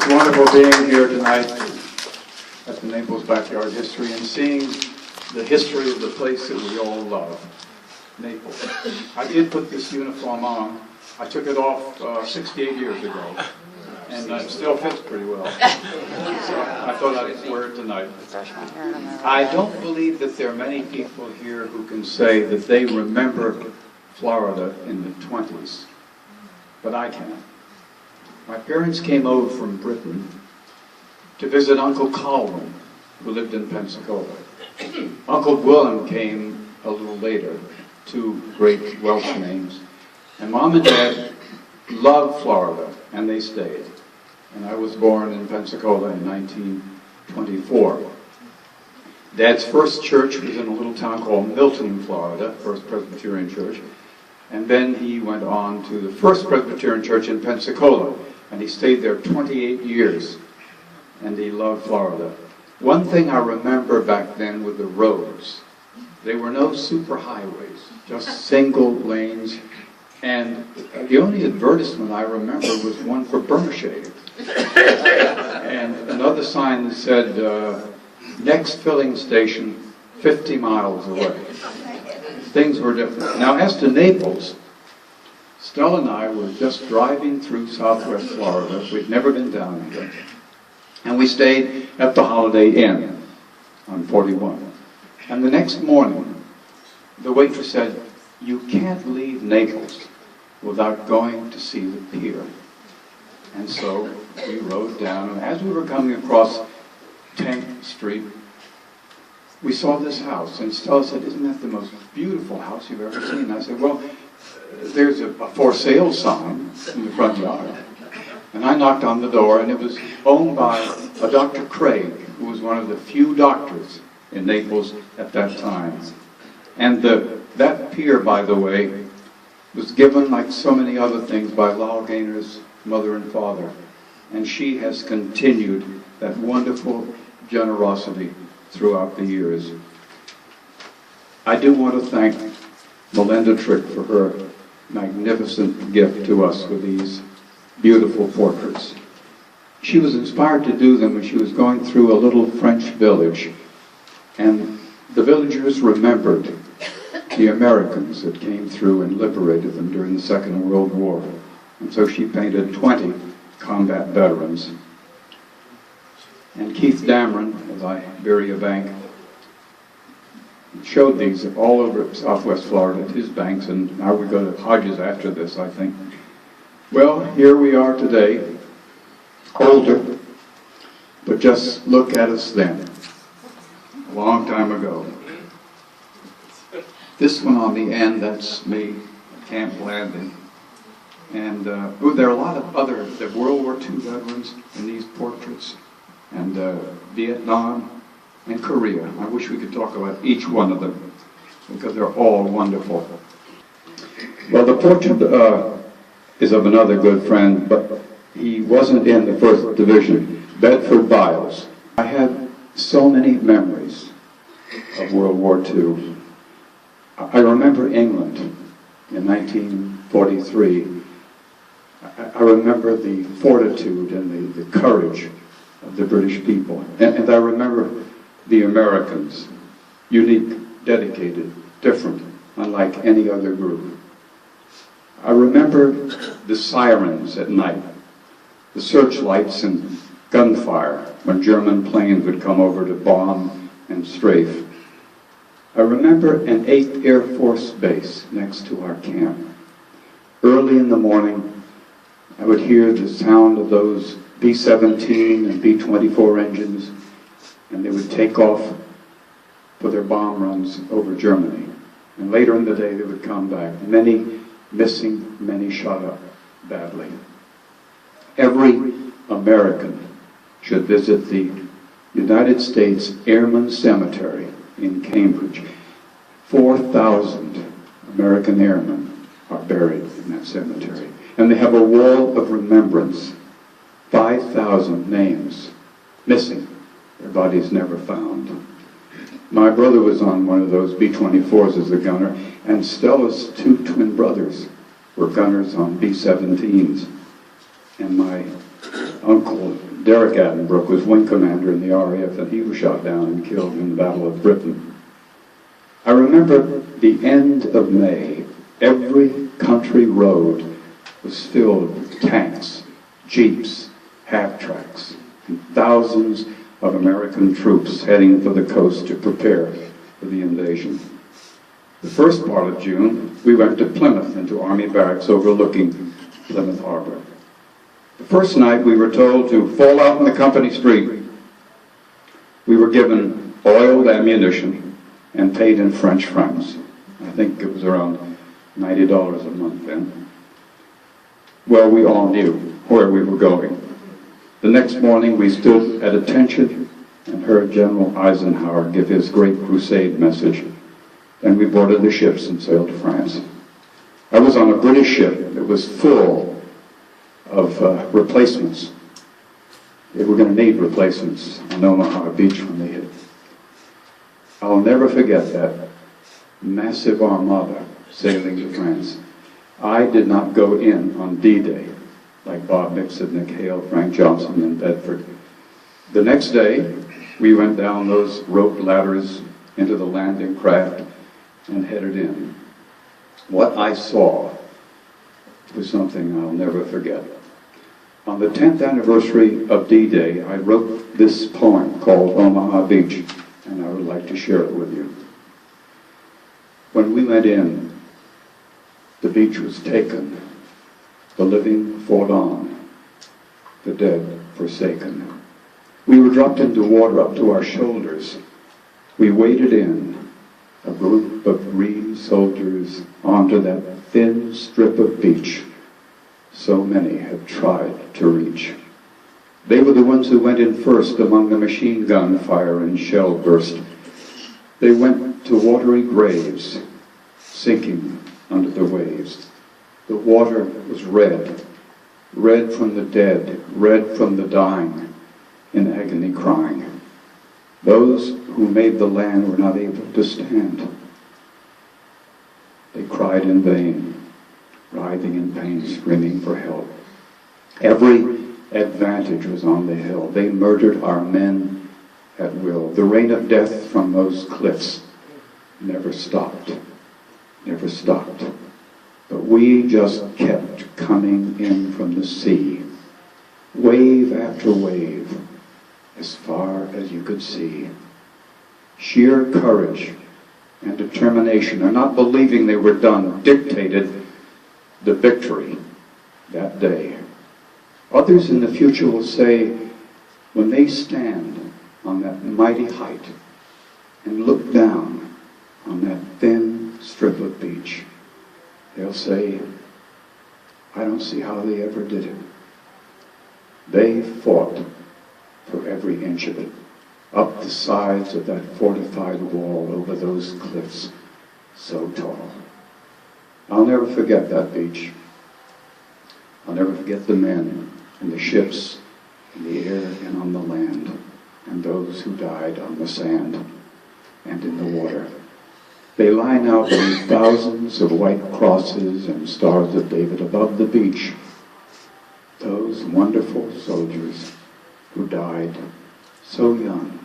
It's wonderful being here tonight at the Naples Backyard History and seeing the history of the place that we all love, Naples. I did put this uniform on. I took it off 68 years ago, and it still fits pretty well. So I thought I'd wear it tonight. I don't believe that there are many people here who can say that they remember Florida in the 20s, but I can. My parents came over from Britain to visit Uncle Colwyn, who lived in Pensacola. Uncle Willem came a little later, two great Welsh names. And Mom and Dad loved Florida, and they stayed. And I was born in Pensacola in 1924. Dad's first church was in a little town called Milton, Florida, First Presbyterian Church. And then he went on to the First Presbyterian Church in Pensacola, and he stayed there 28 years, and he loved Florida. One thing I remember back then were the roads. There were no super highways, just single lanes, and the only advertisement I remember was one for Burma Shave. And another sign that said, next filling station 50 miles away. Things were different. Now, as to Naples, Stella and I were just driving through Southwest Florida. We'd never been down here. And we stayed at the Holiday Inn on 41. And the next morning, the waitress said, "You can't leave Naples without going to see the pier." And so we rode down, and as we were coming across 10th Street, we saw this house. And Stella said, "Isn't that the most beautiful house you've ever seen?" And I said, "Well, there's a for sale sign in the front yard." And I knocked on the door, and it was owned by a Dr. Craig, who was one of the few doctors in Naples at that time. And that pier, by the way, was given, like so many other things, by Lyle Gaynor's mother and father. And she has continued that wonderful generosity throughout the years. I do want to thank Melinda Trick for her magnificent gift to us with these beautiful portraits. She was inspired to do them when she was going through a little French village, and the villagers remembered the Americans that came through and liberated them during the Second World War. And so she painted 20 combat veterans. And Keith Dameron of Iberia Bank showed these all over Southwest Florida at his banks, and now we go to Hodges after this, I think. Well, here we are today, older, but just look at us then, a long time ago. This one on the end, that's me, Camp Landing. And there are a lot of other World War II veterans in these portraits, and Vietnam and Korea. I wish we could talk about each one of them, because they're all wonderful. Well, the portrait is of another good friend, but he wasn't in the 1st Division, Bedford Biles. I have so many memories of World War II. I remember England in 1943. I remember the fortitude and the courage of the British people. And I remember the Americans, unique, dedicated, different, unlike any other group. I remember the sirens at night, the searchlights and gunfire when German planes would come over to bomb and strafe. I remember an 8th Air Force base next to our camp. Early in the morning, I would hear the sound of those B-17 and B-24 engines, and they would take off for their bomb runs over Germany. And later in the day, they would come back. Many missing, many shot up badly. Every American should visit the United States Airmen Cemetery in Cambridge. 4,000 American airmen are buried in that cemetery. And they have a wall of remembrance. 5,000 names missing, their bodies never found. My brother was on one of those B-24s as a gunner, and Stella's 2 twin brothers were gunners on B-17s. And my uncle Derek Attenborough was wing commander in the RAF, and he was shot down and killed in the Battle of Britain. I remember the end of May. Every country road was filled with tanks, jeeps, half-tracks, and thousands of American troops heading for the coast to prepare for the invasion. The first part of June, we went to Plymouth, into Army barracks overlooking Plymouth Harbor. The first night, we were told to fall out in the company street. We were given oiled ammunition and paid in French francs. I think it was around $90 a month then. Well, we all knew where we were going. The next morning, we stood at attention and heard General Eisenhower give his great crusade message. Then we boarded the ships and sailed to France. I was on a British ship that was full of replacements. They were going to need replacements on Omaha Beach when they hit. I'll never forget that massive armada sailing to France. I did not go in on D-Day like Bob Nixon, Nick Hale, Frank Johnson, and Bedford. The next day, we went down those rope ladders into the landing craft and headed in. What I saw was something I'll never forget. On the 10th anniversary of D-Day, I wrote this poem called Omaha Beach, and I would like to share it with you. When we went in, the beach was taken, the living forlorn, the dead forsaken. We were dropped into water up to our shoulders. We waded in, a group of green soldiers, onto that thin strip of beach so many have tried to reach. They were the ones who went in first among the machine gun fire and shell burst. They went to watery graves, sinking under the waves. The water was red, red from the dead, red from the dying, in agony crying. Those who made the land were not able to stand. They cried in vain, writhing in pain, screaming for help. Every advantage was on the hill. They murdered our men at will. The rain of death from those cliffs never stopped, never stopped. But we just kept coming in from the sea, wave after wave, as far as you could see. Sheer courage and determination, and not believing they were done, dictated the victory that day. Others in the future will say, when they stand on that mighty height and look down on that thin strip of beach, they'll say, I don't see how they ever did it. They fought for every inch of it, up the sides of that fortified wall, over those cliffs, so tall. I'll never forget that beach. I'll never forget the men and the ships in the air and on the land, and those who died on the sand and in the water. They lie now in thousands of white crosses and stars of David above the beach. Those wonderful soldiers who died so young.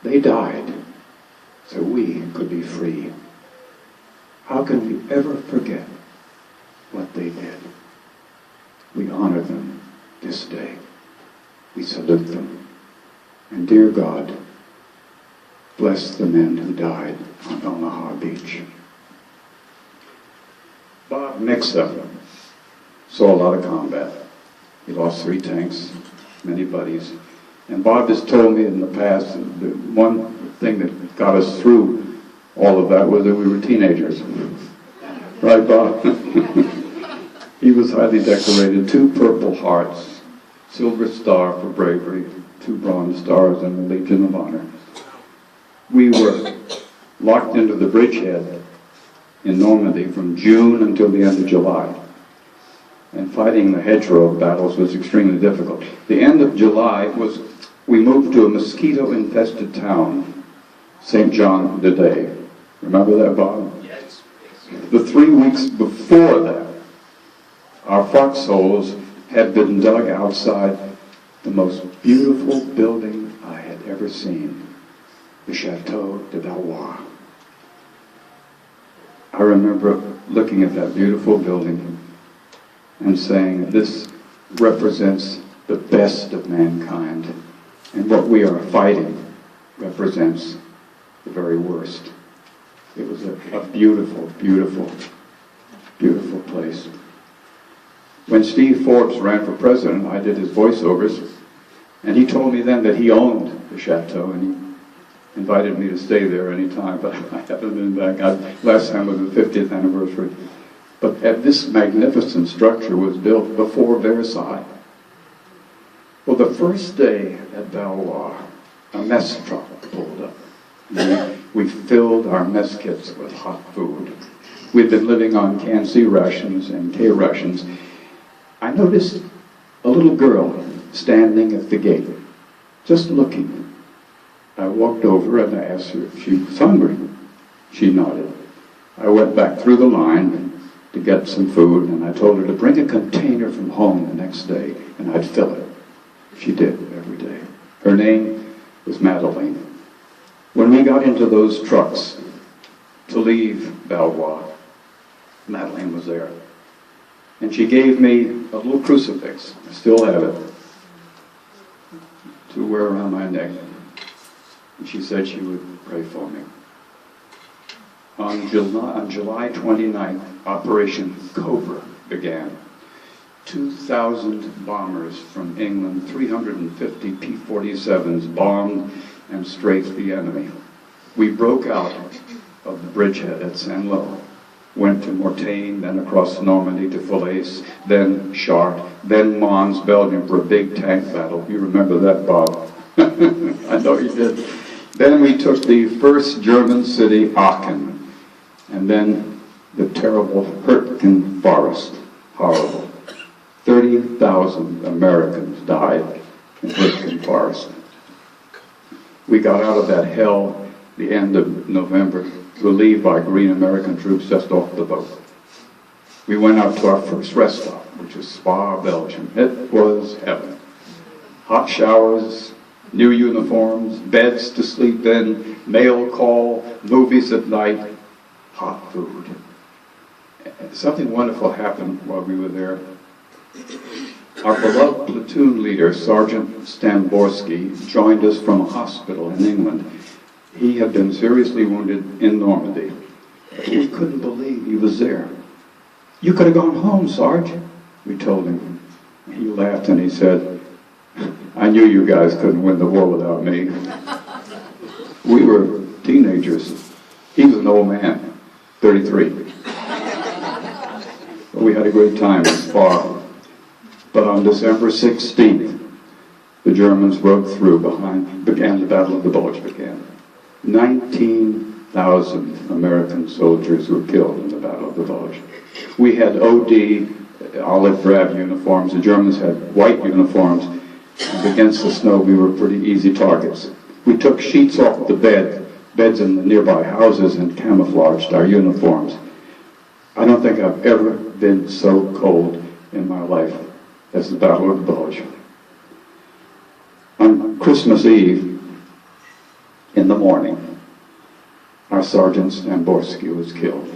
They died so we could be free. How can we ever forget what they did? We honor them this day. We salute them. And dear God, bless the men who died on Omaha Beach. Bob Nixa saw a lot of combat. He lost 3 tanks, many buddies. And Bob has told me in the past that the one thing that got us through all of that was that we were teenagers. Right, Bob? He was highly decorated, 2 Purple Hearts, Silver Star for bravery, 2 Bronze Stars, and the Legion of Honor. We were locked into the bridgehead in Normandy from June until the end of July. And fighting the hedgerow battles was extremely difficult. The end of July was, we moved to a mosquito-infested town, St. John de Day. Remember that, Bob? Yes. The 3 weeks before that, our foxholes had been dug outside the most beautiful building I had ever seen, the Chateau de Valois. I remember looking at that beautiful building and saying, this represents the best of mankind, and what we are fighting represents the very worst. It was a beautiful, beautiful, beautiful place. When Steve Forbes ran for president, I did his voiceovers, and he told me then that he owned the chateau, and he invited me to stay there anytime, but I haven't been back. Last time was the 50th anniversary. But this magnificent structure was built before Versailles. Well, the first day at Valois, a mess truck pulled up. We filled our mess kits with hot food. We'd been living on canned C rations and K rations. I noticed a little girl standing at the gate, just looking. I walked over and I asked her if she was hungry. She nodded. I went back through the line to get some food, and I told her to bring a container from home the next day, and I'd fill it. She did every day. Her name was Madeleine. When we got into those trucks to leave Valois, Madeleine was there. And she gave me a little crucifix, I still have it, to wear around my neck. And she said she would pray for me. On July 29th, Operation Cobra began. 2,000 bombers from England, 350 P-47s bombed and strafed the enemy. We broke out of the bridgehead at Saint-Lô, went to Mortain, then across Normandy to Falaise, then Chartres, then Mons, Belgium for a big tank battle. You remember that, Bob? I know you did. Then we took the first German city, Aachen, and then the terrible Hürtgen Forest. Horrible. 30,000 Americans died in Hürtgen Forest. We got out of that hell the end of November, relieved by green American troops just off the boat. We went out to our first rest stop, which is Spa, Belgium. It was heaven. Hot showers, new uniforms, beds to sleep in, mail call, movies at night, hot food. Something wonderful happened while we were there. Our beloved platoon leader, Sergeant Stamborski, joined us from a hospital in England. He had been seriously wounded in Normandy. We couldn't believe he was there. "You could have gone home, Sarge," we told him. He laughed and he said, "I knew you guys couldn't win the war without me." We were teenagers. He was an old man, 33. But we had a great time in Spa. But on December 16th, the Germans broke through began the Battle of the Bulge began. 19,000 American soldiers were killed in the Battle of the Bulge. We had OD, olive drab uniforms. The Germans had white uniforms. And against the snow, we were pretty easy targets. We took sheets off the beds in the nearby houses, and camouflaged our uniforms. I don't think I've ever been so cold in my life as the Battle of the Bulge. On Christmas Eve, in the morning, our Sergeant Stamborski was killed,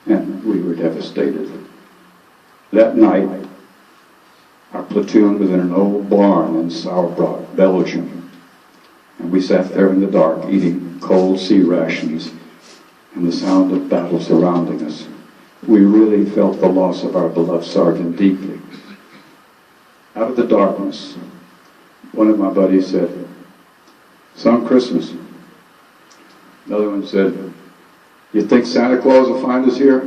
and we were devastated. That night, our platoon was in an old barn in Sauerbracht, Belgium, and we sat there in the dark eating cold C rations and the sound of battle surrounding us. We really felt the loss of our beloved sergeant deeply. Out of the darkness, one of my buddies said, "Some Christmas." Another one said, "You think Santa Claus will find us here?"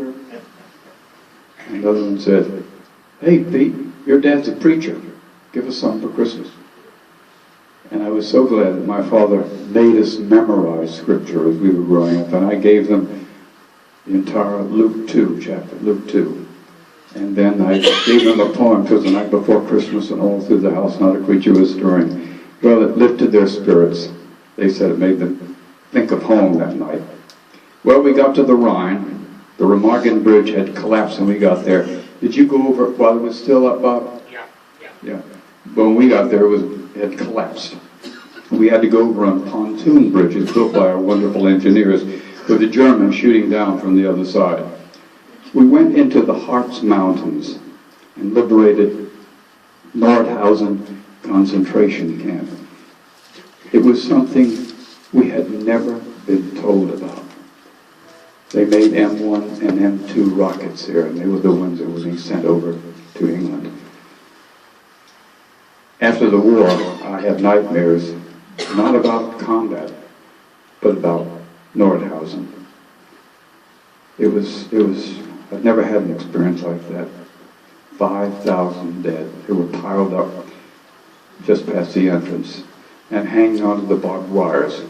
Another one said, "Hey, Pete, your dad's a preacher. Give us something for Christmas." And I was so glad that my father made us memorize scripture as we were growing up, and I gave them the entire Luke 2 chapter, Luke 2. And then I gave them a poem, because the night before Christmas and all through the house not a creature was stirring. Well, it lifted their spirits. They said it made them think of home that night. Well, we got to the Rhine. The Remagen Bridge had collapsed when we got there. Did you go over it while it was still up, Bob? Yeah. Yeah. When we got there, it had collapsed. We had to go over on pontoon bridges built by our wonderful engineers with the Germans shooting down from the other side. We went into the Harz Mountains and liberated Nordhausen concentration camp. It was something we had never been told about. They made M1 and M2 rockets there, and they were the ones that were being sent over to England. After the war, I had nightmares, not about combat, but about Nordhausen. I've never had an experience like that. 5,000 dead. They were piled up just past the entrance, and hanging onto the barbed wires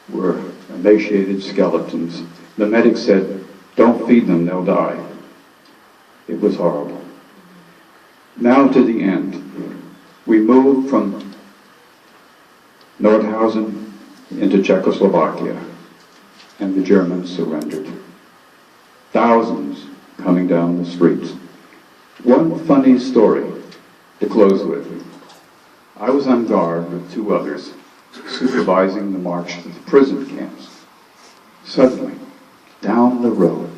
were emaciated skeletons. The medic said, "Don't feed them, they'll die." It was horrible. Now to the end. We moved from Nordhausen into Czechoslovakia, and the Germans surrendered. Thousands coming down the streets. One funny story to close with. I was on guard with two others, supervising the march to the prison camps. Suddenly, down the road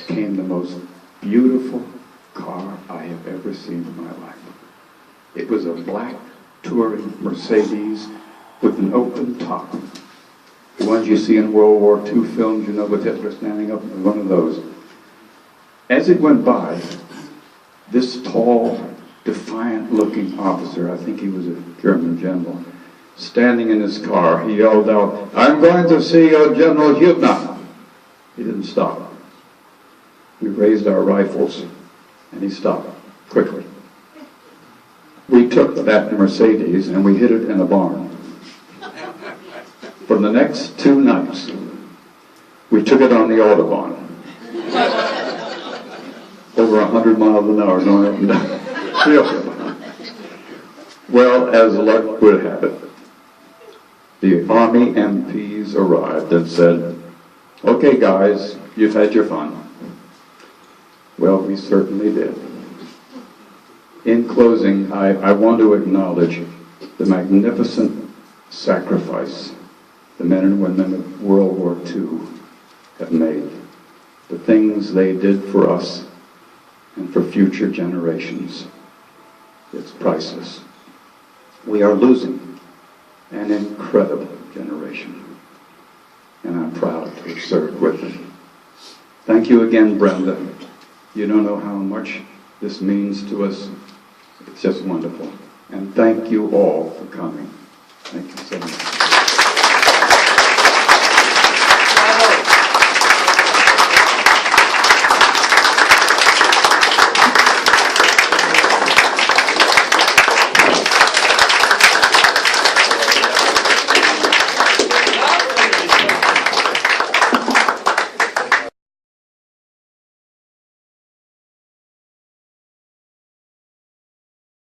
came the most beautiful car I have ever seen in my life. It was a black touring Mercedes with an open top. The ones you see in World War II films, you know, with Hitler standing up in one of those. As it went by, this tall, defiant-looking officer, I think he was a German general, standing in his car, he yelled out, "I'm going to see General Hübner." He didn't stop. We raised our rifles, and he stopped quickly. We took that Mercedes and we hid it in a barn. For the next 2 nights, we took it on the Autobahn. Over 100 miles an hour going up and down. Well, as luck would have it, the Army MPs arrived and said, "Okay guys, you've had your fun." Well, we certainly did. In closing, I want to acknowledge the magnificent sacrifice the men and women of World War II have made. The things they did for us and for future generations. It's priceless. We are losing an incredible generation, and I'm proud to have served with them. Thank you again, Brenda. You don't know how much this means to us. It's just wonderful. And thank you all for coming. Thank you so much.